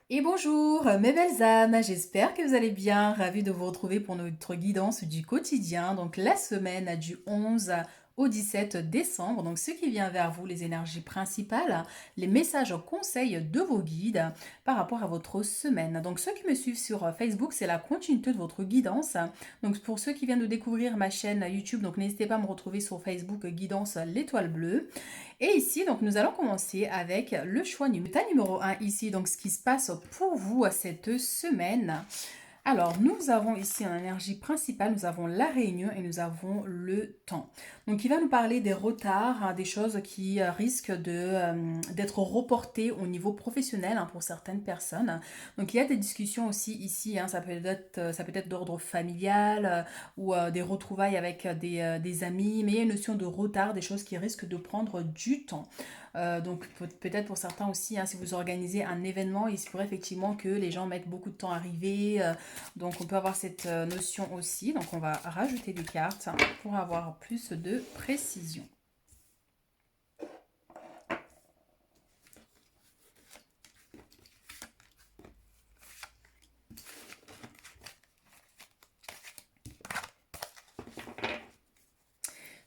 Et bonjour, mes belles âmes, j'espère que vous allez bien. Ravie de vous retrouver pour notre guidance du quotidien, donc la semaine du 11 au 17 décembre. Donc ce qui vient vers vous, les énergies principales, les messages conseils de vos guides par rapport à votre semaine. Donc ceux qui me suivent sur Facebook, c'est la continuité de votre guidance. Donc pour ceux qui viennent de découvrir ma chaîne YouTube, donc n'hésitez pas à me retrouver sur Facebook Guidance l'étoile bleue. Et ici, donc, nous allons commencer avec le choix numéro 1 ici. Donc, ce qui se passe pour vous à cette semaine. Alors, nous avons ici en énergie principale, nous avons la réunion et nous avons le temps. Donc, il va nous parler des retards, hein, des choses qui risquent d'être reportées au niveau professionnel, hein, pour certaines personnes. Donc, il y a des discussions aussi ici, hein, ça peut être d'ordre familial ou des retrouvailles avec des amis, mais il y a une notion de retard, des choses qui risquent de prendre du temps. Donc peut-être pour certains aussi, hein, si vous organisez un événement, il se pourrait effectivement que les gens mettent beaucoup de temps à arriver. Donc on peut avoir cette notion aussi. Donc on va rajouter des cartes pour avoir plus de précision.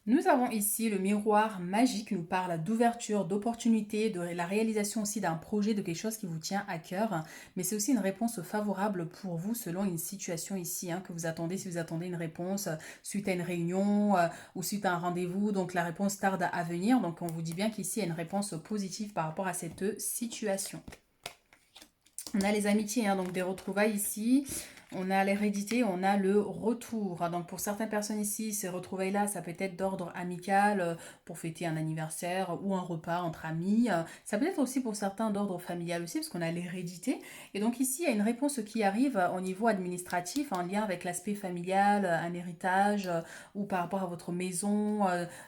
Nous avons ici le miroir magique qui nous parle d'ouverture, d'opportunité, de la réalisation aussi d'un projet, de quelque chose qui vous tient à cœur. Mais c'est aussi une réponse favorable pour vous selon une situation ici, hein, que vous attendez. Si vous attendez une réponse suite à une réunion ou suite à un rendez-vous, donc la réponse tarde à venir. Donc on vous dit bien qu'ici il y a une réponse positive par rapport à cette situation. On a les amitiés, hein, donc des retrouvailles ici. On a l'hérédité, on a le retour. Donc pour certaines personnes ici, ces retrouvailles-là, ça peut être d'ordre amical pour fêter un anniversaire ou un repas entre amis. Ça peut être aussi pour certains d'ordre familial aussi, parce qu'on a l'hérédité. Et donc ici, il y a une réponse qui arrive au niveau administratif, en lien avec l'aspect familial, un héritage ou par rapport à votre maison,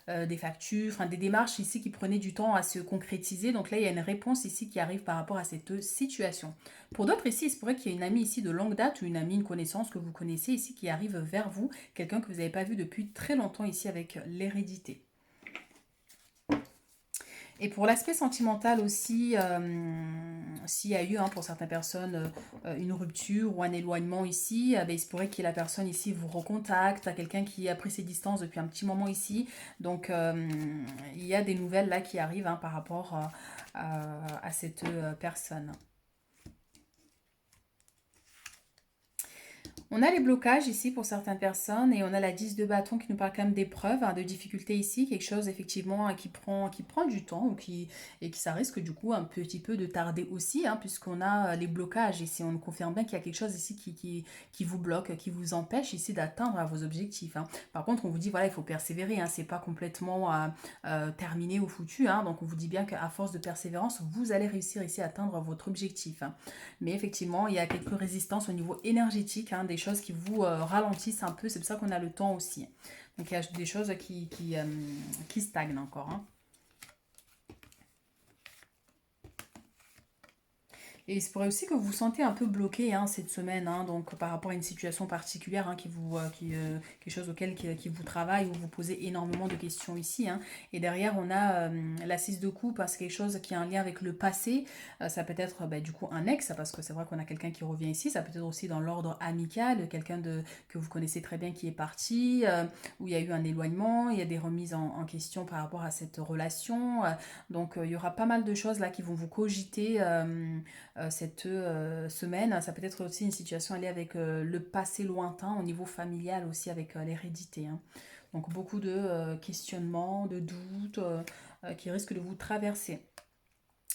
des factures, enfin, des démarches ici qui prenaient du temps à se concrétiser. Donc là, il y a une réponse ici qui arrive par rapport à cette situation. Pour d'autres ici, il se pourrait qu'il y ait une amie ici de longue date ou une amie, une connaissance que vous connaissez ici qui arrive vers vous, quelqu'un que vous n'avez pas vu depuis très longtemps ici avec l'hérédité. Et pour l'aspect sentimental aussi, s'il y a eu, hein, pour certaines personnes une rupture ou un éloignement ici, ben, il se pourrait que la personne ici vous recontacte, à quelqu'un qui a pris ses distances depuis un petit moment ici. Donc il y a des nouvelles là qui arrivent, hein, par rapport à cette personne. On a les blocages ici pour certaines personnes et on a la 10 de bâton qui nous parle quand même d'épreuves, hein, de difficultés ici, quelque chose effectivement qui prend du temps et qui ça risque du coup un petit peu de tarder aussi, hein, puisqu'on a les blocages ici. On nous confirme bien qu'il y a quelque chose ici qui vous bloque, qui vous empêche ici d'atteindre vos objectifs, hein. Par contre, on vous dit voilà, il faut persévérer, hein, c'est pas complètement terminé ou foutu, hein, donc on vous dit bien qu'à force de persévérance, vous allez réussir ici à atteindre votre objectif, hein. Mais effectivement, il y a quelques résistances au niveau énergétique, hein, des choses qui vous ralentissent un peu. C'est pour ça qu'on a le temps aussi. Donc il y a des choses qui stagnent encore, hein. Et il se pourrait aussi que vous vous sentez un peu bloqué, hein, cette semaine, hein, donc par rapport à une situation particulière, hein, quelque chose qui vous travaille, où vous posez énormément de questions ici, hein. Et derrière, on a la 6 de coupe, hein, c'est quelque chose qui a un lien avec le passé. Ça peut être bah, du coup un ex, parce que c'est vrai qu'on a quelqu'un qui revient ici. Ça peut être aussi dans l'ordre amical, que vous connaissez très bien qui est parti, où il y a eu un éloignement, il y a des remises en question par rapport à cette relation. Donc il y aura pas mal de choses là qui vont vous cogiter. Cette semaine. Ça peut être aussi une situation liée avec le passé lointain au niveau familial aussi avec l'hérédité, hein. Donc beaucoup de questionnements, de doutes qui risquent de vous traverser.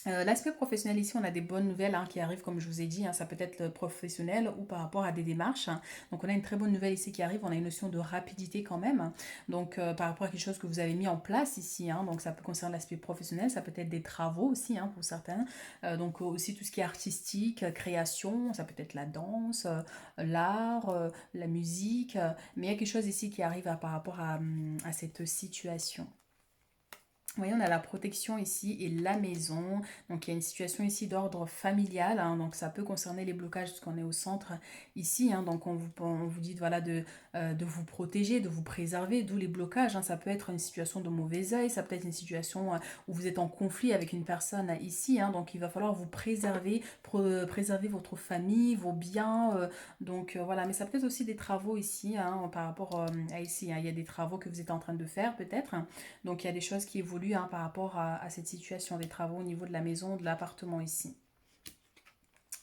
L'aspect professionnel ici, on a des bonnes nouvelles, hein, qui arrivent, comme je vous ai dit, hein, ça peut être professionnel ou par rapport à des démarches, hein. Donc on a une très bonne nouvelle ici qui arrive, on a une notion de rapidité quand même, hein. Donc par rapport à quelque chose que vous avez mis en place ici, hein, donc ça peut concerner l'aspect professionnel, ça peut être des travaux aussi, hein, pour certains. Donc aussi tout ce qui est artistique, création, ça peut être la danse, l'art, la musique, mais il y a quelque chose ici qui arrive par rapport à cette situation. Vous voyez, on a la protection ici et la maison. Donc, il y a une situation ici d'ordre familial, hein. Donc, ça peut concerner les blocages parce qu'on est au centre ici, hein. Donc, on vous dit voilà, de vous protéger, de vous préserver, d'où les blocages, hein. Ça peut être une situation de mauvais œil, ça peut être une situation où vous êtes en conflit avec une personne ici, hein. Donc, il va falloir vous préserver, préserver votre famille, vos biens. Voilà, mais ça peut être aussi des travaux ici, hein, par rapport à ici, hein. Il y a des travaux que vous êtes en train de faire peut-être. Donc il y a des choses qui évoluent, hein, par rapport à cette situation des travaux au niveau de la maison, de l'appartement ici.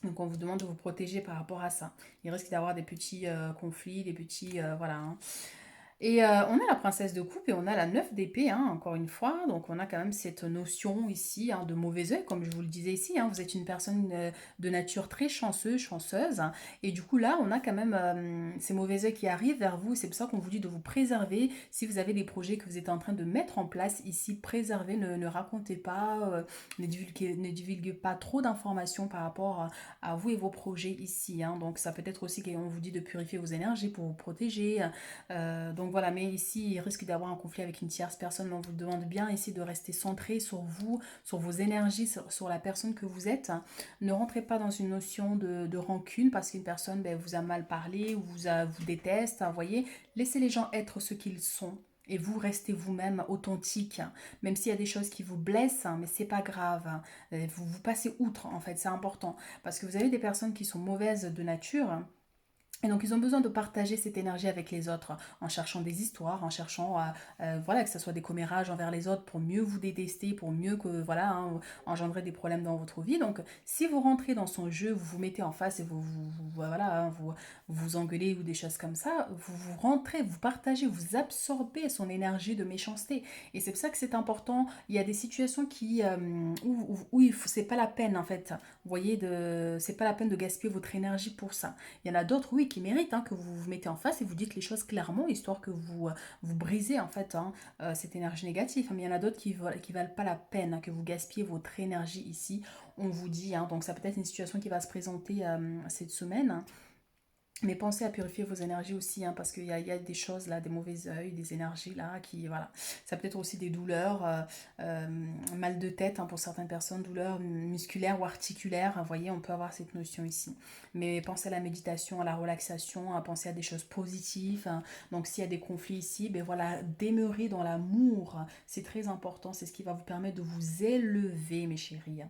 Donc on vous demande de vous protéger par rapport à ça. Il risque d'avoir des petits conflits, des petits... voilà, hein. Et on a la princesse de coupe et on a la 9 d'épée, hein, encore une fois. Donc on a quand même cette notion ici, hein, de mauvais œil, comme je vous le disais ici, hein. Vous êtes une personne de nature très chanceuse, chanceuse, hein. Et du coup là, on a quand même ces mauvais œils qui arrivent vers vous. C'est pour ça qu'on vous dit de vous préserver. Si vous avez des projets que vous êtes en train de mettre en place ici, préservez, ne racontez pas, ne divulguez pas trop d'informations par rapport à vous et vos projets ici, hein. Donc ça peut être aussi qu'on vous dit de purifier vos énergies pour vous protéger. Donc voilà, mais ici, il risque d'avoir un conflit avec une tierce personne. Mais on vous demande bien ici de rester centré sur vous, sur vos énergies, sur la personne que vous êtes. Ne rentrez pas dans une notion de rancune parce qu'une personne vous a mal parlé ou vous déteste, hein, voyez. Laissez les gens être ce qu'ils sont. Et vous restez vous-même authentique, hein. Même s'il y a des choses qui vous blessent, hein, mais c'est pas grave, hein. Vous passez outre, en fait, c'est important. Parce que vous avez des personnes qui sont mauvaises de nature, hein. Et donc, ils ont besoin de partager cette énergie avec les autres en cherchant des histoires, en cherchant voilà, que ce soit des commérages envers les autres pour mieux vous détester, pour mieux que, voilà, hein, engendrer des problèmes dans votre vie. Donc, si vous rentrez dans son jeu, vous vous mettez en face et voilà, hein, vous engueulez ou des choses comme ça, vous rentrez, vous partagez, vous absorbez son énergie de méchanceté. Et c'est pour ça que c'est important. Il y a des situations c'est pas la peine, en fait. Vous voyez, c'est pas la peine de gaspiller votre énergie pour ça. Il y en a d'autres, oui, qui méritent, hein, que vous vous mettez en face et vous dites les choses clairement, histoire que vous brisez, en fait, hein, cette énergie négative. Mais il y en a d'autres qui valent pas la peine, hein, que vous gaspillez votre énergie ici. On vous dit, hein. Donc ça peut être une situation qui va se présenter cette semaine, hein. Mais pensez à purifier vos énergies aussi, hein, parce qu'il y a des choses là, des mauvais œils, des énergies là, qui, voilà. Ça peut être aussi des douleurs, mal de tête, hein, pour certaines personnes, douleurs musculaires ou articulaires. Vous voyez, on peut avoir cette notion ici. Mais pensez à la méditation, à la relaxation, à penser à des choses positives, hein. Donc s'il y a des conflits ici, ben voilà, demeurer dans l'amour, c'est très important. C'est ce qui va vous permettre de vous élever, mes chéris.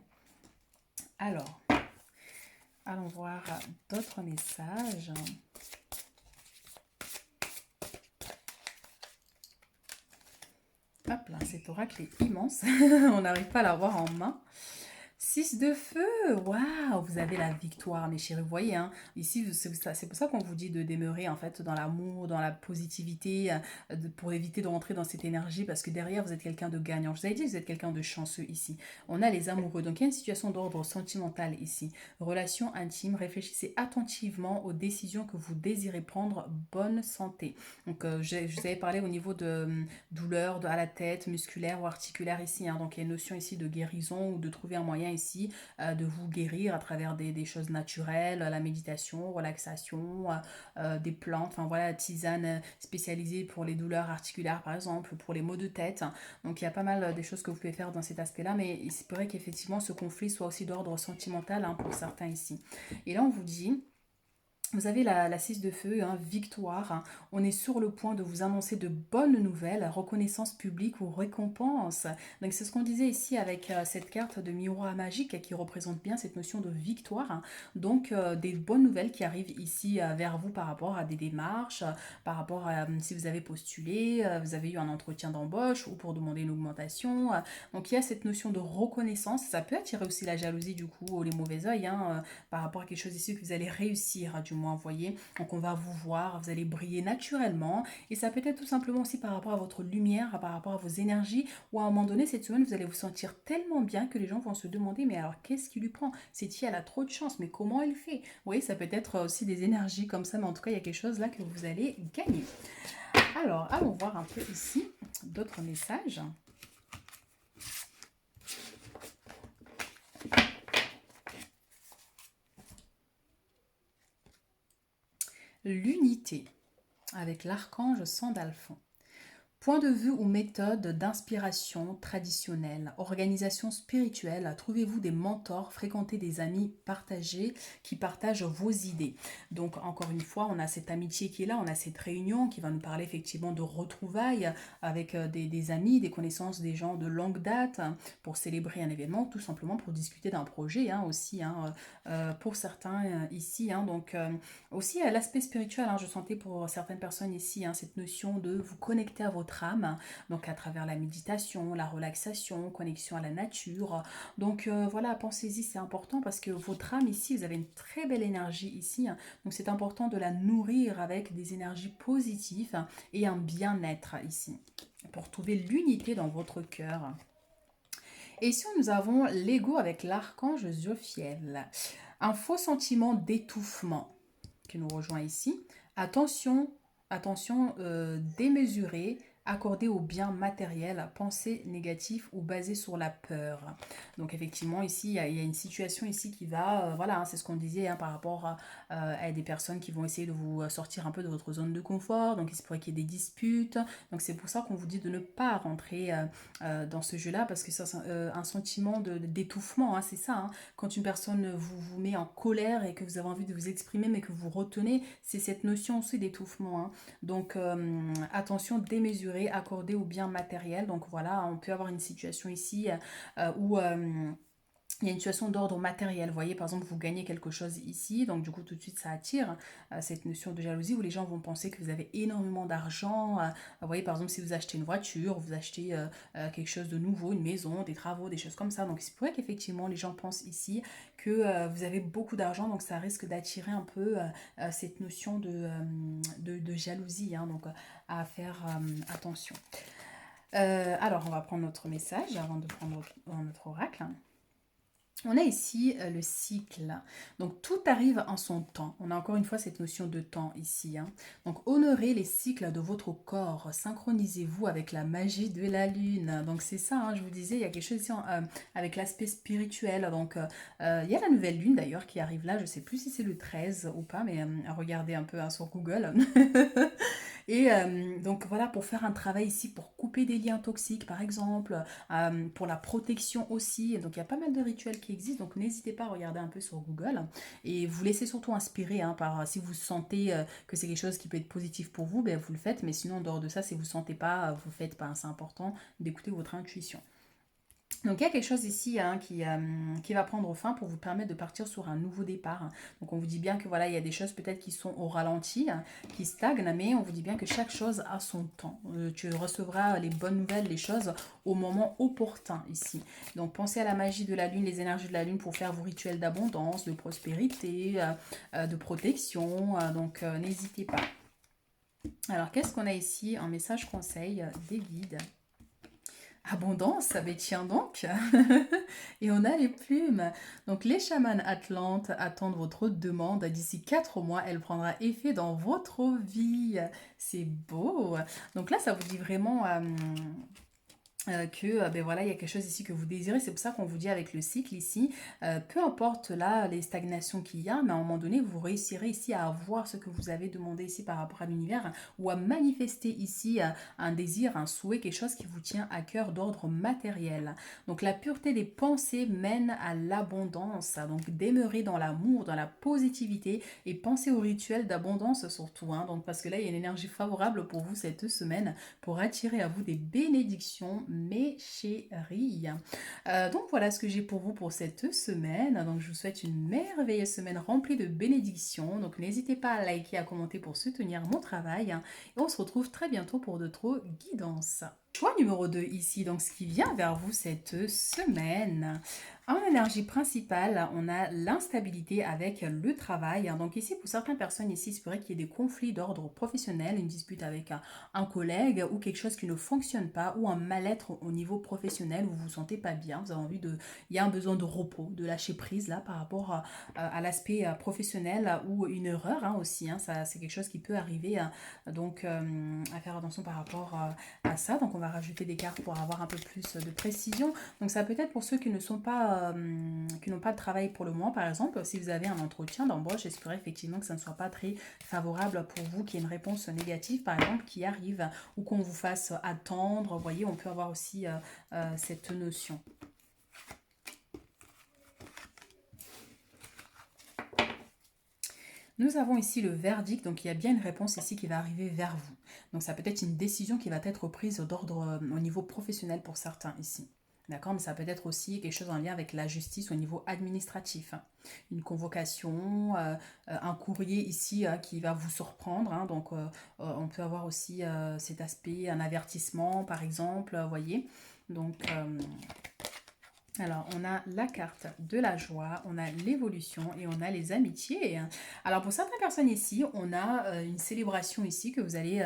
Alors, allons voir d'autres messages. Hop là, cet oracle est immense. On n'arrive pas à l'avoir en main. 6 de feu, waouh, vous avez la victoire, mes chéris. Vous voyez, hein, ici, c'est pour ça qu'on vous dit de demeurer, en fait, dans l'amour, dans la positivité, pour éviter de rentrer dans cette énergie, parce que derrière, vous êtes quelqu'un de gagnant. Je vous avais dit, vous êtes quelqu'un de chanceux ici. On a les amoureux, donc il y a une situation d'ordre sentimental ici. Relation intime, réfléchissez attentivement aux décisions que vous désirez prendre, bonne santé. Donc, je vous avais parlé au niveau de douleur à la tête, musculaire ou articulaire ici, hein. Donc il y a une notion ici de guérison ou de trouver un moyen ici de vous guérir à travers des choses naturelles, la méditation, relaxation, des plantes, enfin voilà, tisane spécialisée pour les douleurs articulaires par exemple, pour les maux de tête. Donc il y a pas mal des choses que vous pouvez faire dans cet aspect-là, mais il se pourrait qu'effectivement ce conflit soit aussi d'ordre sentimental, hein, pour certains ici. Et là on vous dit... Vous avez la 6 de feu, hein, victoire, hein. On est sur le point de vous annoncer de bonnes nouvelles, reconnaissance publique ou récompense. Donc c'est ce qu'on disait ici avec cette carte de miroir magique qui représente bien cette notion de victoire, hein. Donc des bonnes nouvelles qui arrivent ici vers vous par rapport à des démarches, par rapport à si vous avez postulé, vous avez eu un entretien d'embauche ou pour demander une augmentation. Donc il y a cette notion de reconnaissance. Ça peut attirer aussi la jalousie du coup ou les mauvais oeils, hein, par rapport à quelque chose ici que vous allez réussir, du moins, vous voyez. Donc on va vous voir, vous allez briller naturellement. Et ça peut être tout simplement aussi par rapport à votre lumière, par rapport à vos énergies, ou à un moment donné, cette semaine, vous allez vous sentir tellement bien que les gens vont se demander, mais alors qu'est-ce qui lui prend? Cette fille, elle a trop de chance, mais comment elle fait? Vous voyez, ça peut être aussi des énergies comme ça, mais en tout cas, il y a quelque chose là que vous allez gagner. Alors, allons voir un peu ici d'autres messages. L'unité avec l'archange Sandalphon. Point de vue ou méthode d'inspiration traditionnelle, organisation spirituelle, trouvez-vous des mentors, fréquentez des amis partagés qui partagent vos idées. Donc encore une fois, on a cette amitié qui est là, on a cette réunion qui va nous parler effectivement de retrouvailles avec des amis, des connaissances, des gens de longue date pour célébrer un événement, tout simplement pour discuter d'un projet aussi, pour certains ici. Donc aussi l'aspect spirituel, je sentais pour certaines personnes ici cette notion de vous connecter à votre âme, donc à travers la méditation, la relaxation, connexion à la nature. Donc voilà, pensez-y, c'est important parce que votre âme ici, vous avez une très belle énergie ici, donc c'est important de la nourrir avec des énergies positives et un bien-être ici, pour trouver l'unité dans votre cœur. Et ici, nous avons l'ego avec l'archange Jophiel. Un faux sentiment d'étouffement qui nous rejoint ici. Attention, attention démesurée, accordée au bien matériel, pensée négative ou basée sur la peur. Donc effectivement, ici, il y a une situation ici qui va, voilà, c'est ce qu'on disait par rapport à des personnes qui vont essayer de vous sortir un peu de votre zone de confort. Donc il se pourrait qu'il y ait des disputes. Donc c'est pour ça qu'on vous dit de ne pas rentrer dans ce jeu-là, parce que ça, c'est un sentiment d'étouffement, c'est ça. Quand une personne vous met en colère et que vous avez envie de vous exprimer, mais que vous retenez, c'est cette notion aussi d'étouffement. Donc attention démesurée, accordée au bien matériel. Donc voilà, on peut avoir une situation ici où il y a une situation d'ordre matériel. Vous voyez, par exemple, vous gagnez quelque chose ici, donc du coup, tout de suite, ça attire cette notion de jalousie où les gens vont penser que vous avez énormément d'argent. Vous voyez, par exemple, si vous achetez une voiture, vous achetez quelque chose de nouveau, une maison, des travaux, des choses comme ça. Donc, c'est pour ça qu'effectivement, les gens pensent ici que vous avez beaucoup d'argent, donc ça risque d'attirer un peu cette notion de jalousie. Donc, à faire attention. Alors, on va prendre notre message avant de prendre notre oracle. On a ici le cycle. Donc tout arrive en son temps. On a encore une fois cette notion de temps ici. Donc honorez les cycles de votre corps. Synchronisez-vous avec la magie de la lune. Donc c'est ça, je vous disais, il y a quelque chose ici avec l'aspect spirituel. Donc il y a la nouvelle lune d'ailleurs qui arrive là. Je ne sais plus si c'est le 13 ou pas, mais regardez un peu sur Google. Et donc voilà, pour faire un travail ici, pour couper des liens toxiques par exemple, pour la protection aussi. Donc il y a pas mal de rituels qui existent, donc n'hésitez pas à regarder un peu sur Google. Et vous laissez surtout inspirer par si vous sentez que c'est quelque chose qui peut être positif pour vous, ben, vous le faites. Mais sinon, en dehors de ça, si vous ne sentez pas, vous ne faites pas. C'est important d'écouter votre intuition. Donc il y a quelque chose ici qui va prendre fin pour vous permettre de partir sur un nouveau départ. Donc on vous dit bien que voilà, il y a des choses peut-être qui sont au ralenti, qui stagnent, mais on vous dit bien que chaque chose a son temps. Tu recevras les bonnes nouvelles, les choses au moment opportun ici. Donc pensez à la magie de la lune, les énergies de la lune pour faire vos rituels d'abondance, de prospérité, de protection. Donc n'hésitez pas. Alors qu'est-ce qu'on a ici? Un message conseil des guides. Abondance, ça tiens donc. Et on a les plumes. Donc les chamans atlantes attendent votre demande. D'ici 4 mois, elle prendra effet dans votre vie. C'est beau. Donc là, ça vous dit vraiment que ben voilà, il y a quelque chose ici que vous désirez. C'est pour ça qu'on vous dit avec le cycle ici, peu importe là les stagnations qu'il y a, mais à un moment donné, vous réussirez ici à avoir ce que vous avez demandé ici par rapport à l'univers, ou à manifester ici un désir, un souhait, quelque chose qui vous tient à cœur d'ordre matériel. Donc la pureté des pensées mène à l'abondance. Donc demeurez dans l'amour, dans la positivité et pensez au rituel d'abondance surtout. Donc parce que là, il y a une énergie favorable pour vous cette semaine pour attirer à vous des bénédictions, mes chéris. Donc voilà ce que j'ai pour vous pour cette semaine. Donc je vous souhaite une merveilleuse semaine remplie de bénédictions. Donc n'hésitez pas à liker, à commenter pour soutenir mon travail. Et on se retrouve très bientôt pour d'autres guidances. Choix numéro 2 ici, donc ce qui vient vers vous cette semaine. En énergie principale, on a l'instabilité avec le travail. Donc ici, pour certaines personnes, ici, il se pourrait qu'il y ait des conflits d'ordre professionnel, une dispute avec un collègue ou quelque chose qui ne fonctionne pas ou un mal-être au niveau professionnel où vous vous sentez pas bien, vous avez envie de... Il y a un besoin de repos, de lâcher prise là par rapport à l'aspect professionnel ou une erreur aussi. Ça, c'est quelque chose qui peut arriver, donc à faire attention par rapport à ça. Donc on va va rajouter des cartes pour avoir un peu plus de précision. Donc ça peut être pour ceux qui ne sont pas, qui n'ont pas de travail pour le moment, par exemple, si vous avez un entretien d'embauche, j'espère effectivement que ça ne soit pas très favorable pour vous, qu'il y ait une réponse négative, par exemple, qui arrive, ou qu'on vous fasse attendre. Vous voyez, on peut avoir aussi cette notion. Nous avons ici le verdict, donc il y a bien une réponse ici qui va arriver vers vous. Donc ça peut être une décision qui va être prise d'ordre au niveau professionnel pour certains ici. D'accord, mais ça peut être aussi quelque chose en lien avec la justice au niveau administratif. Une convocation, un courrier ici qui va vous surprendre. Donc on peut avoir aussi cet aspect, un avertissement par exemple, vous voyez. Donc alors, on a la carte de la joie, on a l'évolution et on a les amitiés. Alors, pour certaines personnes ici, on a une célébration ici que vous allez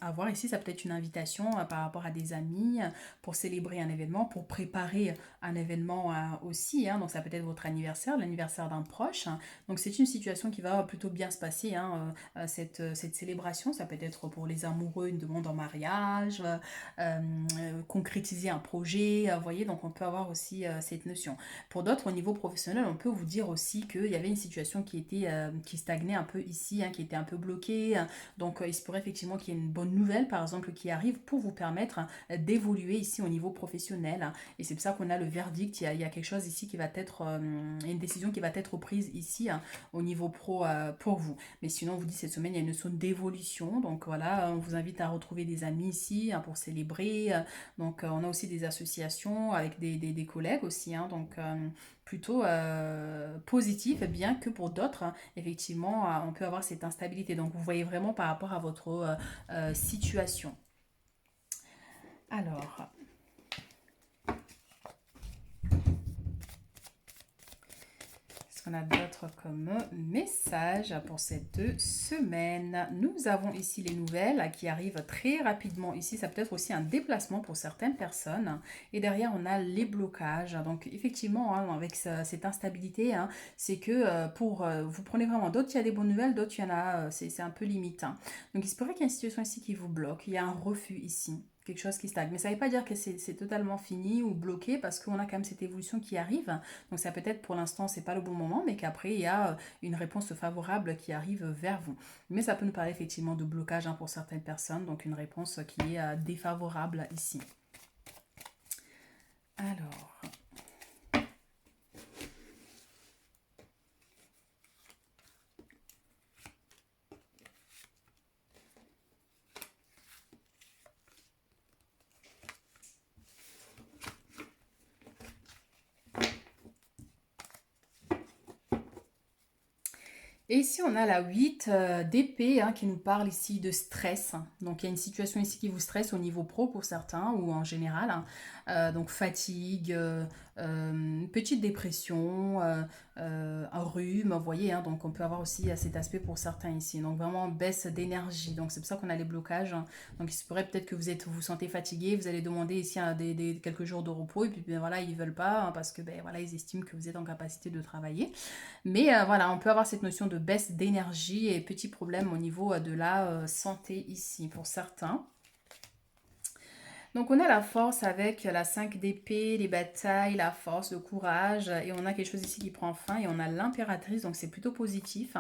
avoir ici. Ça peut être une invitation par rapport à des amis pour célébrer un événement, pour préparer un événement aussi. Donc, ça peut être votre anniversaire, l'anniversaire d'un proche. Donc, c'est une situation qui va plutôt bien se passer, cette célébration. Ça peut être pour les amoureux, une demande en mariage, concrétiser un projet, vous voyez, donc on peut avoir aussi cette notion. Pour d'autres, au niveau professionnel, on peut vous dire aussi qu'il y avait une situation qui stagnait un peu ici, qui était un peu bloquée, donc il se pourrait effectivement qu'il y ait une bonne nouvelle, par exemple, qui arrive pour vous permettre d'évoluer ici au niveau professionnel, et c'est pour ça qu'on a le verdict, il y a quelque chose ici qui va être, une décision qui va être prise ici au niveau pro pour vous. Mais sinon, on vous dit cette semaine, il y a une notion d'évolution, donc voilà, on vous invite à retrouver des amis ici pour célébrer. Donc, on a aussi des associations avec des collègues aussi, donc plutôt positif, bien que pour d'autres, effectivement, on peut avoir cette instabilité. Donc, vous voyez vraiment par rapport à votre situation. Alors, qu'on a d'autres comme message pour cette semaine? Nous avons ici les nouvelles qui arrivent très rapidement. Ici, ça peut être aussi un déplacement pour certaines personnes. Et derrière, on a les blocages. Donc, effectivement, avec cette instabilité, c'est que vous prenez vraiment d'autres, il y a des bonnes nouvelles, d'autres, il y en a, c'est un peu limite. Donc, il se pourrait qu'il y ait une situation ici qui vous bloque. Il y a un refus ici, quelque chose qui stagne. Mais ça ne veut pas dire que c'est totalement fini ou bloqué, parce qu'on a quand même cette évolution qui arrive. Donc ça peut être pour l'instant, c'est pas le bon moment, mais qu'après, il y a une réponse favorable qui arrive vers vous. Mais ça peut nous parler effectivement de blocage pour certaines personnes, donc une réponse qui est défavorable ici. Alors... Et ici, on a la 8 d'épée qui nous parle ici de stress. Donc, il y a une situation ici qui vous stresse au niveau pro pour certains ou en général. Donc, fatigue, petite dépression, un rhume, vous voyez. Donc, on peut avoir aussi cet aspect pour certains ici. Donc, vraiment baisse d'énergie. Donc, c'est pour ça qu'on a les blocages. Donc, il se pourrait peut-être que vous sentez fatigué. Vous allez demander ici quelques jours de repos. Et puis, ben, voilà, ils ne veulent pas parce que ben, voilà, ils estiment que vous êtes en capacité de travailler. Mais voilà, on peut avoir cette notion de baisse d'énergie et petits problèmes au niveau de la santé ici pour certains. Donc on a la force avec la 5 d'épée, les batailles, la force, le courage. Et on a quelque chose ici qui prend fin. Et on a l'impératrice, donc c'est plutôt positif.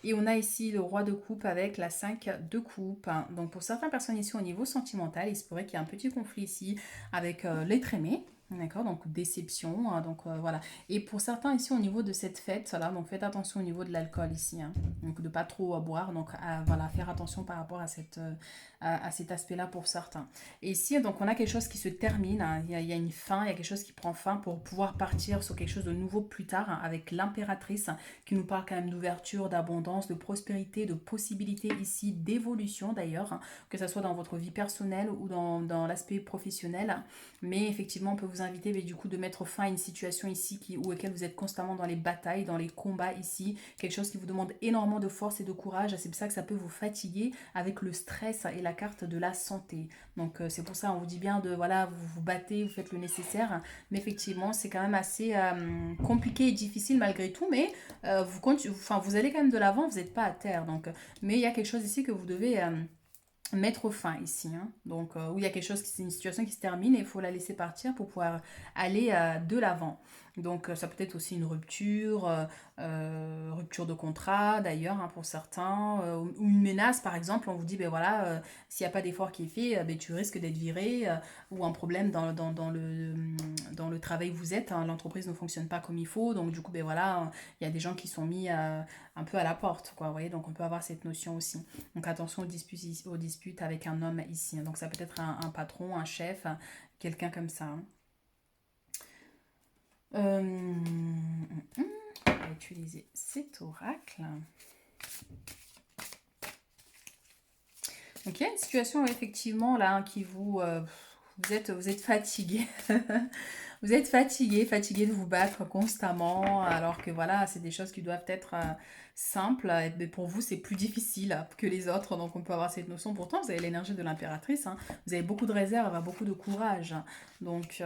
Et on a ici le roi de coupe avec la 5 de coupe. Donc pour certaines personnes ici au niveau sentimental, il se pourrait qu'il y ait un petit conflit ici avec l'être aimé. D'accord, donc déception, donc voilà. Et pour certains ici au niveau de cette fête, là, donc faites attention au niveau de l'alcool ici, donc de pas trop boire, donc voilà, faire attention par rapport à cet aspect-là pour certains. Et ici, donc on a quelque chose qui se termine, il y a une fin, il y a quelque chose qui prend fin pour pouvoir partir sur quelque chose de nouveau plus tard, avec l'impératrice qui nous parle quand même d'ouverture, d'abondance, de prospérité, de possibilités ici, d'évolution d'ailleurs, que ce soit dans votre vie personnelle ou dans l'aspect professionnel. Mais effectivement, on peut vous inviter mais du coup de mettre fin à une situation ici où laquelle vous êtes constamment dans les batailles, dans les combats ici, quelque chose qui vous demande énormément de force et de courage. C'est pour ça que ça peut vous fatiguer avec le stress et la carte de la santé. Donc c'est pour ça on vous dit bien de voilà, vous vous battez, vous faites le nécessaire, mais effectivement c'est quand même assez compliqué et difficile malgré tout, mais vous allez quand même de l'avant, vous n'êtes pas à terre. Donc, mais il y a quelque chose ici que vous devez mettre fin ici, hein. Donc, où il y a quelque chose, c'est une situation qui se termine et il faut la laisser partir pour pouvoir aller de l'avant. Donc, ça peut être aussi une rupture, rupture de contrat d'ailleurs, hein, pour certains, ou une menace par exemple. On vous dit, ben voilà, s'il n'y a pas d'effort qui est fait, ben, tu risques d'être viré, ou un problème dans le travail où vous êtes, hein, l'entreprise ne fonctionne pas comme il faut. Donc, du coup, ben voilà, il y a des gens qui sont mis un peu à la porte, quoi. Vous voyez, donc on peut avoir cette notion aussi. Donc attention aux disputes avec un homme ici. Donc ça peut être un patron, un chef, quelqu'un comme ça, hein. On va utiliser cet oracle. Donc il y a une situation effectivement là, hein, qui vous êtes fatigué. Vous êtes fatigué, fatigué de vous battre constamment, alors que voilà, c'est des choses qui doivent être simples, mais pour vous, c'est plus difficile que les autres, donc on peut avoir cette notion. Pourtant, vous avez l'énergie de l'impératrice, hein. Vous avez beaucoup de réserve, beaucoup de courage. Donc,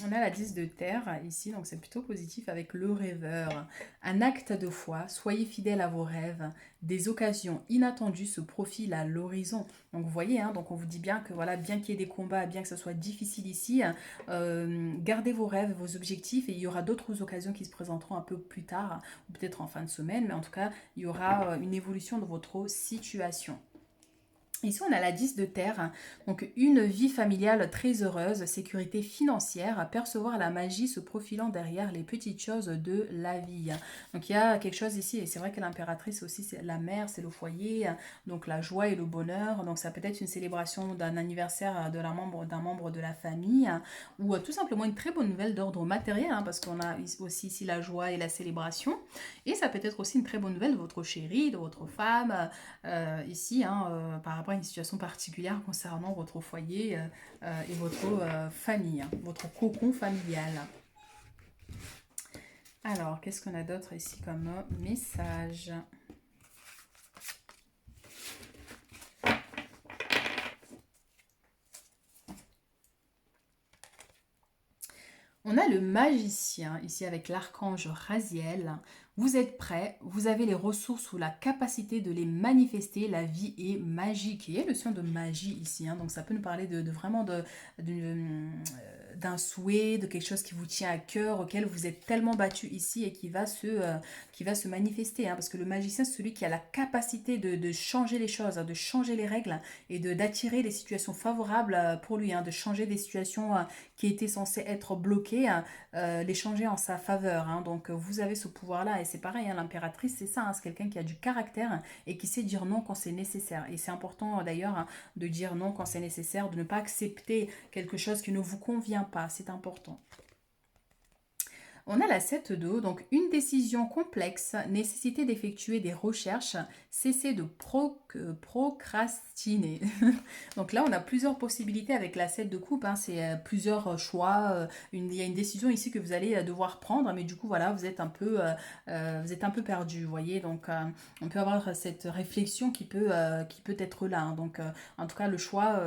on a la 10 de terre ici, donc c'est plutôt positif avec le rêveur. Un acte de foi, soyez fidèle à vos rêves. Des occasions inattendues se profilent à l'horizon. Donc, vous voyez, hein, donc on vous dit bien que voilà, bien qu'il y ait des combats, bien que ce soit difficile ici, gardez vos rêves, vos objectifs et il y aura d'autres occasions qui se présenteront un peu plus tard, ou peut-être en fin de semaine, mais en tout cas, il y aura une évolution de votre situation. Ici, on a la 10 de terre, donc une vie familiale très heureuse, sécurité financière, percevoir la magie se profilant derrière les petites choses de la vie. Donc il y a quelque chose ici, et c'est vrai que l'impératrice aussi, c'est la mère, c'est le foyer, donc la joie et le bonheur. Donc ça peut être une célébration d'un anniversaire d'un membre de la famille, ou tout simplement une très bonne nouvelle d'ordre matériel, hein, parce qu'on a aussi ici la joie et la célébration. Et ça peut être aussi une très bonne nouvelle de votre chéri, de votre femme, ici, hein, par rapport à une situation particulière concernant votre foyer et votre famille, hein, votre cocon familial. Alors, qu'est-ce qu'on a d'autre ici comme message? On a le magicien ici avec l'archange Raziel. Vous êtes prêt, vous avez les ressources ou la capacité de les manifester. La vie est magique. Et il y a le notion de magie ici, hein, donc ça peut nous parler de vraiment d'un souhait, de quelque chose qui vous tient à cœur, auquel vous êtes tellement battu ici et qui va se manifester, hein, parce que le magicien, c'est celui qui a la capacité de changer les choses, hein, de changer les règles et d'attirer les situations favorables pour lui, hein, de changer des situations qui étaient censées être bloquées, les changer en sa faveur, hein. Donc vous avez ce pouvoir-là et c'est pareil, hein, l'impératrice, c'est ça, hein, c'est quelqu'un qui a du caractère et qui sait dire non quand c'est nécessaire. Et c'est important d'ailleurs, hein, de dire non quand c'est nécessaire, de ne pas accepter quelque chose qui ne vous convient pas, c'est important. On a la 7 d'eau, donc une décision complexe, nécessité d'effectuer des recherches, cesser de procrastiner. Donc là, on a plusieurs possibilités avec la 7 de coupe, hein, c'est plusieurs choix. Il y a une décision ici que vous allez devoir prendre, mais du coup, voilà, vous êtes un peu perdu, vous voyez. Donc, on peut avoir cette réflexion qui peut être là, hein. Donc, en tout cas, le choix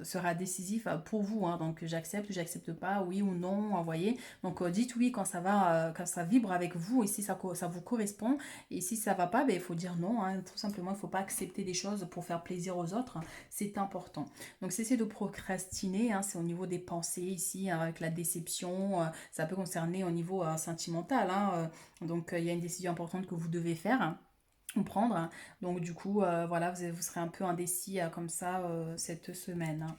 sera décisif pour vous, hein. Donc, j'accepte ou j'accepte pas, oui ou non, vous voyez. Donc dites oui quand ça va, quand ça vibre avec vous et si ça vous correspond. Et si ça va pas, ben, il faut dire non, hein. Tout simplement, il ne faut pas accepter des choses pour faire plaisir aux autres. C'est important. Donc cessez de procrastiner, hein, c'est au niveau des pensées ici, hein, avec la déception. Ça peut concerner au niveau sentimental, hein. Donc il y a une décision importante que vous devez faire, hein, ou prendre, hein. Donc du coup, voilà, vous serez un peu indécis comme ça cette semaine, hein.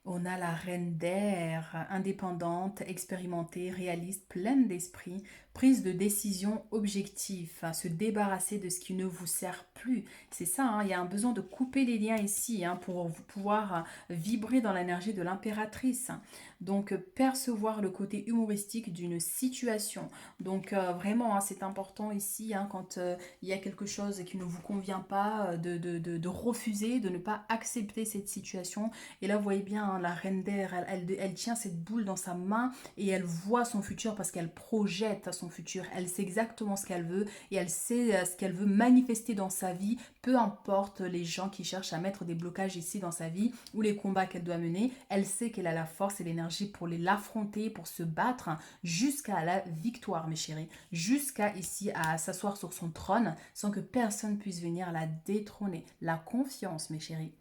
On a la reine d'air, indépendante, expérimentée, réaliste, pleine d'esprit, prise de décision objective, hein, se débarrasser de ce qui ne vous sert plus. C'est ça, hein, il y a un besoin de couper les liens ici, hein, pour pouvoir vibrer dans l'énergie de l'impératrice. Donc percevoir le côté humoristique d'une situation. Donc vraiment, hein, c'est important ici, hein, quand il y a quelque chose qui ne vous convient pas, de refuser, de ne pas accepter cette situation. Et là, vous voyez bien, hein, la reine d'air, elle tient cette boule dans sa main et elle voit son futur parce qu'elle projette son son futur. Elle sait exactement ce qu'elle veut et elle sait ce qu'elle veut manifester dans sa vie, peu importe les gens qui cherchent à mettre des blocages ici dans sa vie ou les combats qu'elle doit mener. Elle sait qu'elle a la force et l'énergie pour l'affronter, pour se battre jusqu'à la victoire, mes chéris. Jusqu'à ici à s'asseoir sur son trône sans que personne puisse venir la détrôner. La confiance, mes chéris.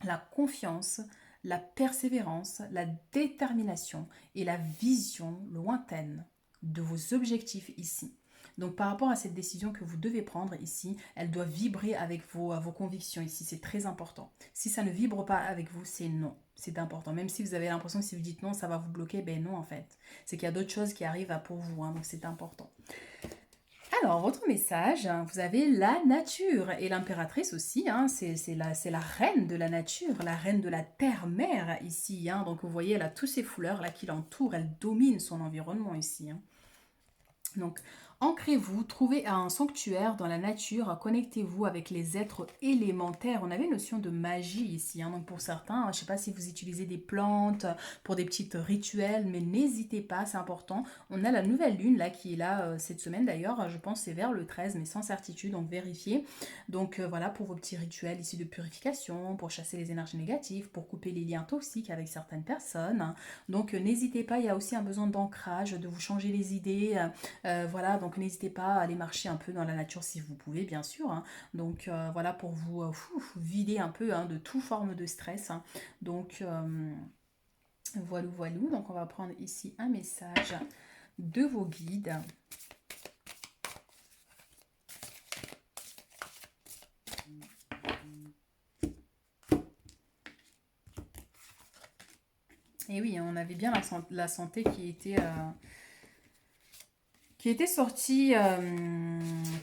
La confiance, la persévérance, la détermination et la vision lointaine de vos objectifs ici. Donc par rapport à cette décision que vous devez prendre ici, elle doit vibrer avec vos convictions ici. C'est très important. Si ça ne vibre pas avec vous, c'est non. C'est important. Même si vous avez l'impression que si vous dites non, ça va vous bloquer, ben non en fait. C'est qu'il y a d'autres choses qui arrivent pour vous, hein, donc c'est important. Alors, votre message, vous avez la nature et l'impératrice aussi, hein, c'est la reine de la nature, la reine de la terre-mère ici. Hein, donc, vous voyez, elle a tous ces fleurs là qui l'entourent, elle domine son environnement ici. Hein. Donc, ancrez-vous, trouvez un sanctuaire dans la nature, connectez-vous avec les êtres élémentaires. On avait une notion de magie ici, hein, donc pour certains, je ne sais pas si vous utilisez des plantes pour des petits rituels, mais n'hésitez pas, c'est important. On a la nouvelle lune là qui est là cette semaine d'ailleurs, je pense que c'est vers le 13, mais sans certitude, donc vérifiez. Donc voilà pour vos petits rituels ici de purification, pour chasser les énergies négatives, pour couper les liens toxiques avec certaines personnes. Donc n'hésitez pas, il y a aussi un besoin d'ancrage, de vous changer les idées. Voilà, donc n'hésitez pas à aller marcher un peu dans la nature si vous pouvez, bien sûr. Hein. Donc voilà, pour vous vider un peu hein, de toute forme de stress. Hein. Donc voilà, voilà. Donc on va prendre ici un message de vos guides. Et oui, on avait bien la santé qui était sorti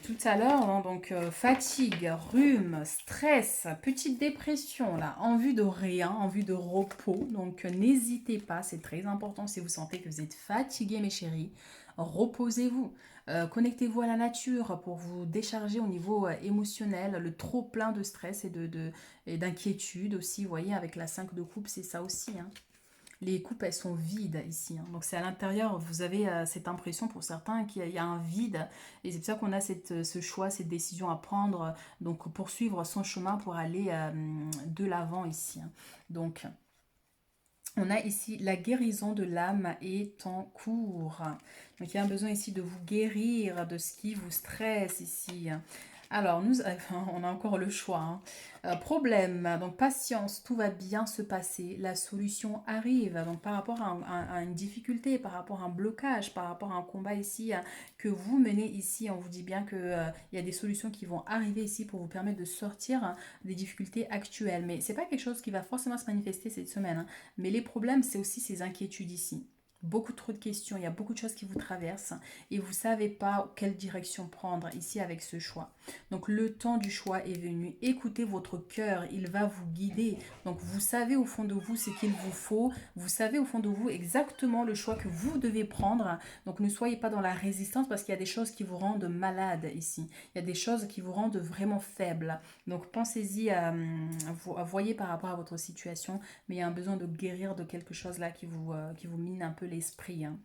tout à l'heure, hein, donc fatigue, rhume, stress, petite dépression, là, envie de rien, envie de repos. Donc n'hésitez pas, c'est très important si vous sentez que vous êtes fatigué, mes chéris. Reposez-vous, connectez-vous à la nature pour vous décharger au niveau émotionnel, le trop plein de stress et d'inquiétude aussi. Vous voyez, avec la 5 de coupe, c'est ça aussi. Hein. Les coupes, elles sont vides ici. Hein. Donc c'est à l'intérieur, vous avez cette impression pour certains qu'il y a un vide. Et c'est pour ça qu'on a ce choix, cette décision à prendre. Donc poursuivre son chemin pour aller de l'avant ici. Hein. Donc on a ici la guérison de l'âme est en cours. Donc il y a un besoin ici de vous guérir de ce qui vous stresse ici. Alors, on a encore le choix. Hein. Problème, donc patience, tout va bien se passer, la solution arrive. Donc par rapport à une difficulté, par rapport à un blocage, par rapport à un combat ici que vous menez ici, on vous dit bien qu'il y a des solutions qui vont arriver ici pour vous permettre de sortir des difficultés actuelles. Mais c'est pas quelque chose qui va forcément se manifester cette semaine. Hein. Mais les problèmes, c'est aussi ces inquiétudes ici. Beaucoup trop de questions, il y a beaucoup de choses qui vous traversent et vous ne savez pas quelle direction prendre ici avec ce choix. Donc le temps du choix est venu. Écoutez votre cœur, il va vous guider. Donc vous savez au fond de vous ce qu'il vous faut. Vous savez au fond de vous exactement le choix que vous devez prendre. Donc ne soyez pas dans la résistance parce qu'il y a des choses qui vous rendent malade ici. Il y a des choses qui vous rendent vraiment faible. Donc pensez-y, voyez par rapport à votre situation, mais il y a un besoin de guérir de quelque chose là qui vous mine un peu l'esprit. Hein.